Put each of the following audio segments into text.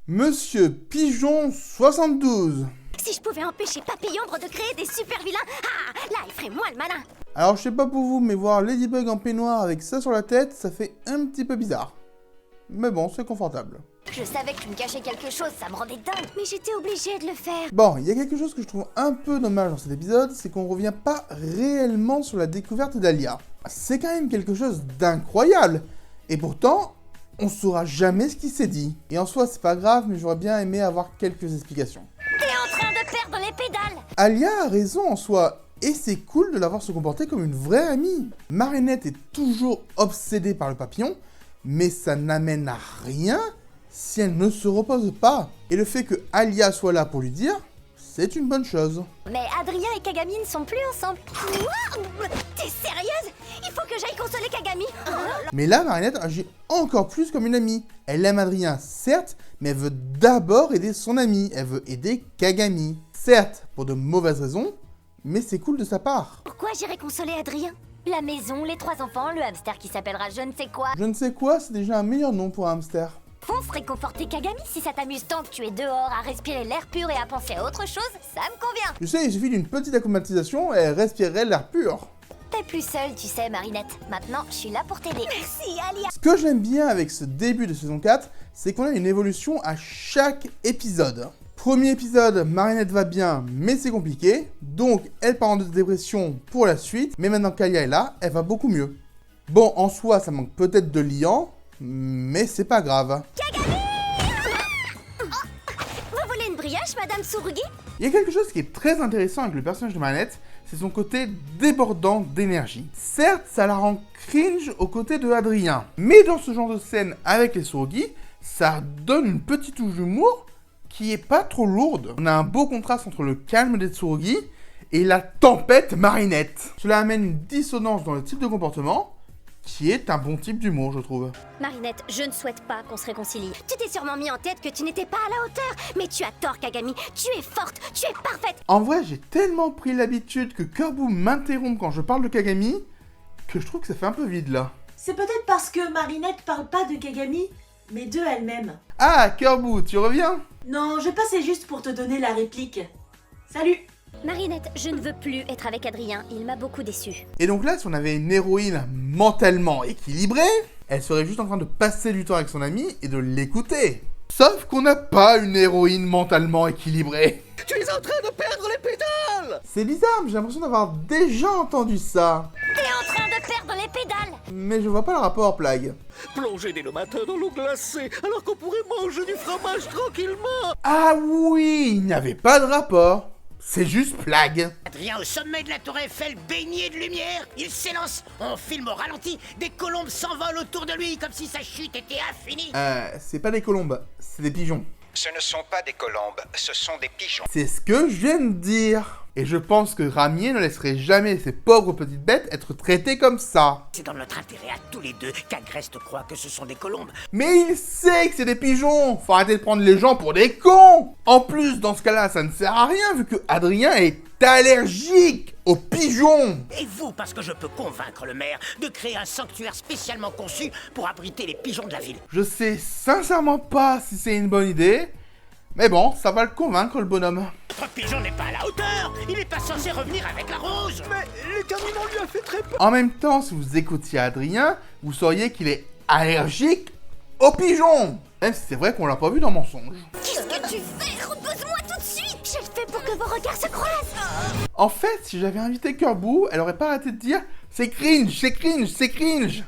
Monsieur Pigeon 72. Si je pouvais empêcher Papillombre de créer des super vilains, là, il ferait moins le malin. Alors je sais pas pour vous, mais voir Ladybug en peignoir avec ça sur la tête, ça fait un petit peu bizarre. Mais bon, c'est confortable. Je savais que tu me cachais quelque chose, ça me rendait dingue. Mais j'étais obligée de le faire. Bon, il y a quelque chose que je trouve un peu dommage dans cet épisode, c'est qu'on revient pas réellement sur la découverte d'Alia. C'est quand même quelque chose d'incroyable. Et pourtant, on saura jamais ce qui s'est dit. Et en soi, c'est pas grave, mais j'aurais bien aimé avoir quelques explications. T'es en train de perdre les pédales. Alia a raison en soi, et c'est cool de la voir se comporter comme une vraie amie. Marinette est toujours obsédée par le papillon, mais ça n'amène à rien si elle ne se repose pas. Et le fait que Alia soit là pour lui dire, c'est une bonne chose. Mais Adrien et Kagami ne sont plus ensemble. Quoi? T'es sérieuse? Il faut que j'aille consoler Kagami. Mais là, Marinette agit encore plus comme une amie. Elle aime Adrien, certes, mais elle veut d'abord aider son ami. Elle veut aider Kagami. Certes, pour de mauvaises raisons, mais c'est cool de sa part. Pourquoi j'irai consoler Adrien? La maison, les 3 enfants, le hamster qui s'appellera je ne sais quoi. Je ne sais quoi, c'est déjà un meilleur nom pour un hamster. Fonce réconforter Kagami si ça t'amuse tant que tu es dehors à respirer l'air pur et à penser à autre chose, ça me convient. Tu sais, il suffit d'une petite acclimatisation et elle respirerait l'air pur. T'es plus seule, tu sais, Marinette. Maintenant, je suis là pour t'aider. Merci, Alia. Ce que j'aime bien avec ce début de saison 4, c'est qu'on a une évolution à chaque épisode. Premier épisode, Marinette va bien, mais c'est compliqué, donc elle part en dépression pour la suite, mais maintenant qu'Alia est là, elle va beaucoup mieux. Bon, en soi, ça manque peut-être de liant, mais c'est pas grave. Kagami! Vous voulez une brioche, Madame Tsurugi? Il y a quelque chose qui est très intéressant avec le personnage de Marinette, c'est son côté débordant d'énergie. Certes, ça la rend cringe aux côtés de Adrien, mais dans ce genre de scène avec les Tsurugi, ça donne une petite touche d'humour qui est pas trop lourde. On a un beau contraste entre le calme des Tsurugi et la tempête Marinette. Cela amène une dissonance dans le type de comportement, qui est un bon type d'humour, je trouve. Marinette, je ne souhaite pas qu'on se réconcilie. Tu t'es sûrement mis en tête que tu n'étais pas à la hauteur. Mais tu as tort, Kagami. Tu es forte, tu es parfaite. En vrai, j'ai tellement pris l'habitude que Kerbu m'interrompt quand je parle de Kagami, que je trouve que ça fait un peu vide là. C'est peut-être parce que Marinette parle pas de Kagami, mais de elle-même. Ah, Kerbu, tu reviens? Non, je passais juste pour te donner la réplique. Salut! Marinette, je ne veux plus être avec Adrien. Il m'a beaucoup déçue. Et donc là, si on avait une héroïne mentalement équilibrée, elle serait juste en train de passer du temps avec son ami et de l'écouter. Sauf qu'on n'a pas une héroïne mentalement équilibrée. Tu es en train de perdre les pédales! C'est bizarre, mais j'ai l'impression d'avoir déjà entendu ça. T'es en train de perdre les pédales. Mais je vois pas le rapport, Plague. Plonger dès le matin dans l'eau glacée, alors qu'on pourrait manger du fromage tranquillement! Ah oui, il n'y avait pas de rapport. C'est juste Plague. Adrien au sommet de la tour Eiffel, baigné de lumière, il s'élance, on filme au ralenti, des colombes s'envolent autour de lui comme si sa chute était infinie. C'est pas des colombes, c'est des pigeons. Ce ne sont pas des colombes, ce sont des pigeons. C'est ce que je viens de dire. Et je pense que Ramier ne laisserait jamais ces pauvres petites bêtes être traitées comme ça. C'est dans notre intérêt à tous les deux qu'Agreste croit que ce sont des colombes. Mais il sait que c'est des pigeons. Faut arrêter de prendre les gens pour des cons. En plus, dans ce cas-là, ça ne sert à rien vu que Adrien est allergique aux pigeons. Et vous, parce que je peux convaincre le maire de créer un sanctuaire spécialement conçu pour abriter les pigeons de la ville. Je sais sincèrement pas si c'est une bonne idée. Mais bon, ça va le convaincre, le bonhomme. Notre pigeon n'est pas à la hauteur, il n'est pas censé revenir avec la rose. Mais l'éternuement lui a fait très peur! En même temps, si vous écoutiez Adrien, vous sauriez qu'il est allergique aux pigeons. Même si c'est vrai qu'on l'a pas vu dans Mensonge. Qu'est-ce que tu fais? Repose-moi tout de suite. Je le fais pour que vos regards se croisent. En fait, si j'avais invité Kerbu, elle aurait pas arrêté de dire « C'est cringe, c'est cringe, c'est cringe !»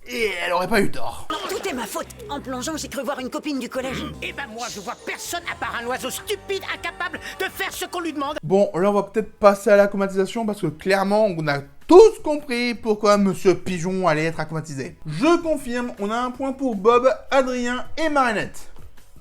Et elle aurait pas eu tort. Tout est ma faute. En plongeant, j'ai cru voir une copine du collège. Eh ben moi, je vois personne à part un oiseau stupide incapable de faire ce qu'on lui demande. Bon, là on va peut-être passer à l'acclimatisation parce que clairement on a tous compris pourquoi Monsieur Pigeon allait être acclimatisé. Je confirme, on a un point pour Bob, Adrien et Marinette.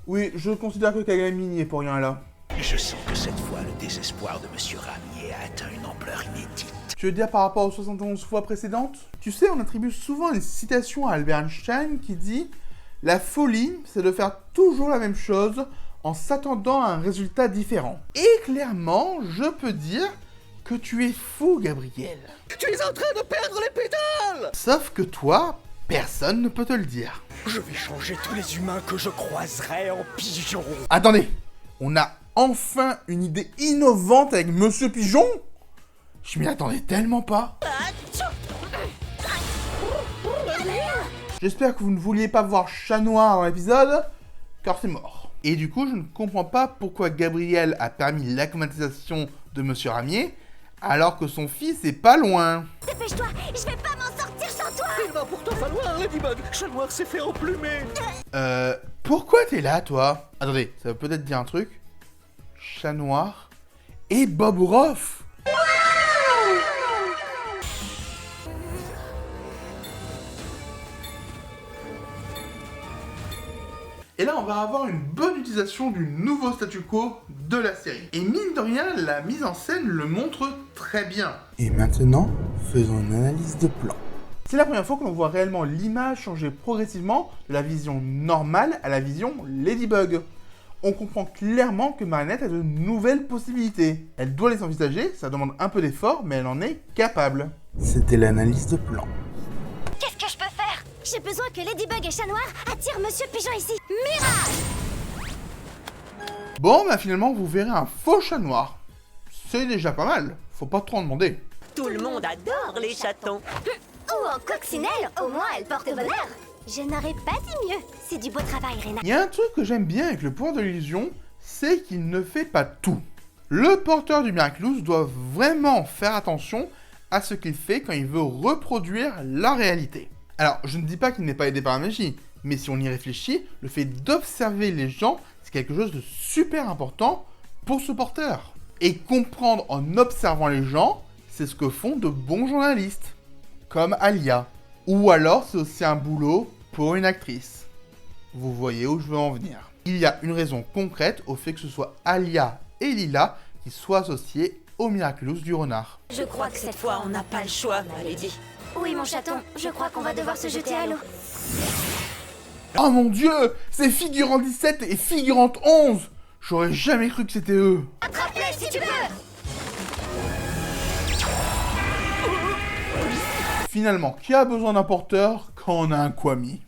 Oui, je considère que Kagami n'y est pour rien là. Je sens que cette fois, le désespoir de Monsieur Ramier a atteint une ampleur inédite. Tu veux dire par rapport aux 71 fois précédentes? Tu sais, on attribue souvent une citation à Albert Einstein qui dit « La folie, c'est de faire toujours la même chose en s'attendant à un résultat différent. » Et clairement, je peux dire que tu es fou, Gabriel. Tu es en train de perdre les pédales! Sauf que toi, personne ne peut te le dire. Je vais changer tous les humains que je croiserai en pigeons. Attendez, on a enfin une idée innovante avec Monsieur Pigeon? Je m'y attendais tellement pas. J'espère que vous ne vouliez pas voir Chat Noir dans l'épisode, car c'est mort. Et du coup, je ne comprends pas pourquoi Gabriel a permis l'acclimatisation de Monsieur Ramier, alors que son fils est pas loin. Dépêche-toi, je vais pas m'en sortir sans toi. Il va pourtant falloir, Ladybug. Chat Noir s'est fait emplumer. Pourquoi t'es là, toi? Attendez, ça veut peut-être dire un truc. Chat Noir et Bob Roth. Et là, on va avoir une bonne utilisation du nouveau statu quo de la série. Et mine de rien, la mise en scène le montre très bien. Et maintenant, faisons une analyse de plan. C'est la première fois que l'on voit réellement l'image changer progressivement de la vision normale à la vision Ladybug. On comprend clairement que Marinette a de nouvelles possibilités. Elle doit les envisager, ça demande un peu d'effort, mais elle en est capable. C'était l'analyse de plan. Qu'est-ce que je peux faire? J'ai besoin que Ladybug et Chat Noir attirent Monsieur Pigeon ici. Mirage! Bon, bah finalement, vous verrez un faux chat noir. C'est déjà pas mal, faut pas trop en demander. Tout le monde adore les chatons. Ou en coccinelle, au moins elle porte bonheur. Je n'aurais pas dit mieux. C'est du beau travail, Rena. Il y a un truc que j'aime bien avec le pouvoir de l'illusion, c'est qu'il ne fait pas tout. Le porteur du Miraculous doit vraiment faire attention à ce qu'il fait quand il veut reproduire la réalité. Alors, je ne dis pas qu'il n'est pas aidé par la magie, mais si on y réfléchit, le fait d'observer les gens, c'est quelque chose de super important pour ce porteur. Et comprendre en observant les gens, c'est ce que font de bons journalistes, comme Alia. Ou alors, c'est aussi un boulot pour une actrice. Vous voyez où je veux en venir. Il y a une raison concrète au fait que ce soit Alia et Lila qui soient associés au Miraculous du renard. Je crois que cette Fois, on n'a pas le choix, ma lady. Oui, mon chaton, je crois qu'on va devoir se jeter à l'eau. Oh mon dieu, c'est Figurant 17 et Figurante 11. J'aurais jamais cru que c'était eux. Attrape-les si tu peux. Finalement, qui a besoin d'un porteur quand on a un Kwami?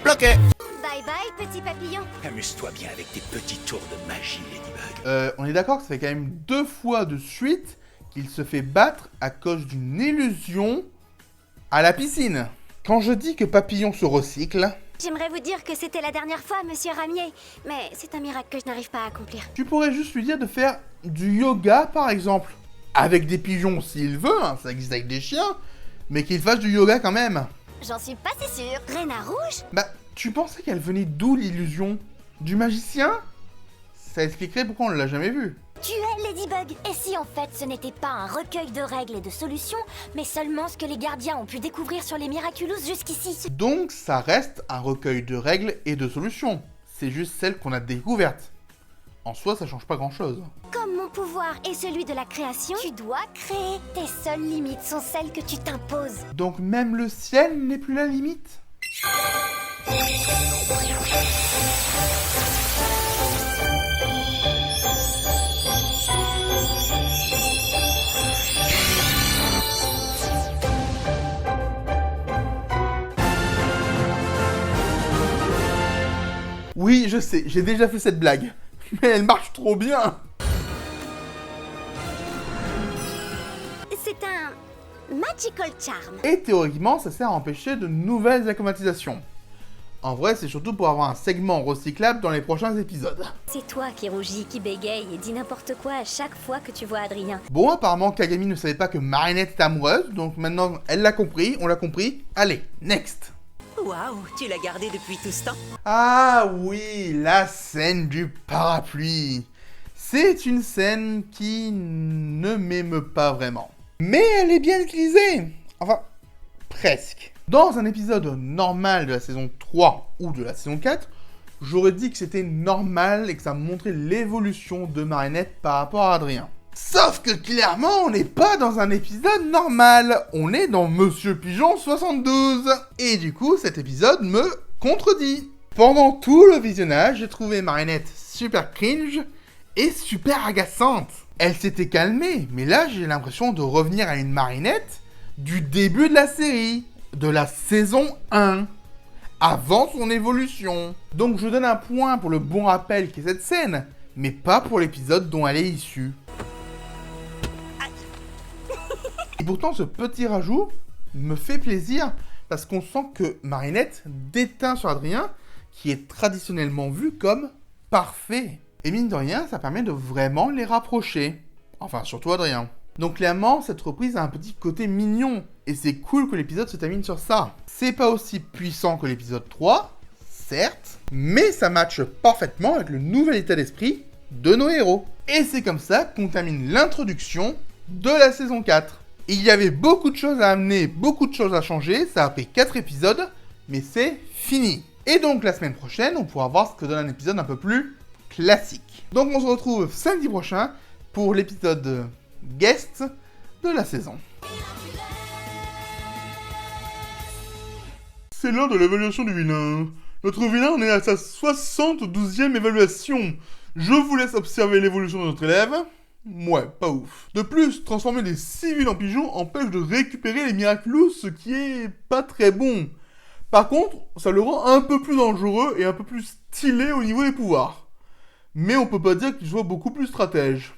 Bloqué. Bye bye, petit papillon. Amuse-toi bien avec tes petits tours de magie, Ladybug. On est d'accord que ça fait quand même 2 fois de suite qu'il se fait battre à cause d'une illusion à la piscine. Quand je dis que Papillon se recycle, J'aimerais vous dire que c'était la dernière fois, Monsieur Ramier, mais c'est un miracle que je n'arrive pas à accomplir. tu pourrais juste lui dire de faire du yoga par exemple. Avec des pigeons s'il veut, hein, ça existe avec des chiens, mais qu'il fasse du yoga quand même. J'en suis pas si sûre. Rena Rouge? Bah, tu pensais qu'elle venait d'où l'illusion? Du magicien? Ça expliquerait pourquoi on ne l'a jamais vue. Tu es Ladybug. Et si en fait ce n'était pas un recueil de règles et de solutions, mais seulement ce que les gardiens ont pu découvrir sur les Miraculous jusqu'ici? Donc ça reste un recueil de règles et de solutions. C'est juste celles qu'on a découvertes. En soi, ça change pas grand-chose. Comme mon pouvoir est celui de la création, tu dois créer. Tes seules limites sont celles que tu t'imposes. Donc même le ciel n'est plus la limite? Oui, je sais, j'ai déjà fait cette blague. Mais elle marche trop bien. C'est un magical charm. Et théoriquement, ça sert à empêcher de nouvelles acclimatisations. En vrai, c'est surtout pour avoir un segment recyclable dans les prochains épisodes. C'est toi qui rougis, qui bégaye et dis n'importe quoi à chaque fois que tu vois Adrien. Bon, apparemment, Kagami ne savait pas que Marinette est amoureuse, donc maintenant, elle l'a compris, on l'a compris. Allez, next. Waouh, tu l'as gardé depuis tout ce temps? Ah oui, la scène du parapluie. C'est une scène qui ne m'émeut pas vraiment. Mais elle est bien utilisée. Enfin, presque. Dans un épisode normal de la saison 3 ou de la saison 4, j'aurais dit que c'était normal et que ça montrait l'évolution de Marinette par rapport à Adrien. Sauf que clairement, on n'est pas dans un épisode normal. On est dans Monsieur Pigeon 72. Et du coup, cet épisode me contredit. Pendant tout le visionnage, j'ai trouvé Marinette super cringe et super agaçante. Elle s'était calmée, mais là, j'ai l'impression de revenir à une Marinette du début de la série. de la saison 1, avant son évolution. Donc je donne un point pour le bon rappel qu'est cette scène, mais pas pour l'épisode dont elle est issue. Et pourtant ce petit rajout me fait plaisir parce qu'on sent que Marinette déteint sur Adrien, qui est traditionnellement vu comme parfait. Et mine de rien, ça permet de vraiment les rapprocher. Enfin, surtout Adrien. Donc clairement, cette reprise a un petit côté mignon, et c'est cool que l'épisode se termine sur ça. C'est pas aussi puissant que l'épisode 3, certes, mais ça matche parfaitement avec le nouvel état d'esprit de nos héros. Et c'est comme ça qu'on termine l'introduction de la saison 4. Il y avait beaucoup de choses à amener, beaucoup de choses à changer, ça a pris 4 épisodes, mais c'est fini. Et donc la semaine prochaine, on pourra voir ce que donne un épisode un peu plus classique. Donc on se retrouve samedi prochain pour l'épisode guest de la saison. C'est l'heure de l'évaluation du vilain. Notre vilain en est à sa 72e évaluation. Je vous laisse observer l'évolution de notre élève. Ouais, pas ouf. De plus, transformer des civils en pigeons empêche de récupérer les Miraculous, ce qui est pas très bon. Par contre, ça le rend un peu plus dangereux et un peu plus stylé au niveau des pouvoirs. Mais on peut pas dire qu'il soit beaucoup plus stratège.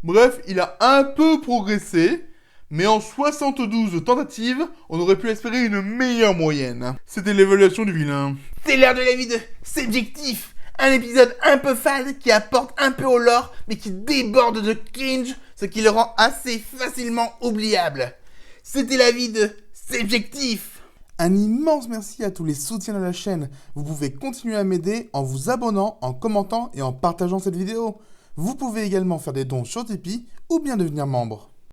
Bref, il a un peu progressé, mais en 72 tentatives, on aurait pu espérer une meilleure moyenne. C'était l'évaluation du vilain. C'est l'heure de l'avis de Subjectif, un épisode un peu fade qui apporte un peu au lore, mais qui déborde de cringe, ce qui le rend assez facilement oubliable. C'était l'avis de Subjectif. Un immense merci à tous les soutiens de la chaîne. Vous pouvez continuer à m'aider en vous abonnant, en commentant et en partageant cette vidéo. Vous pouvez également faire des dons sur Tipeee ou bien devenir membre.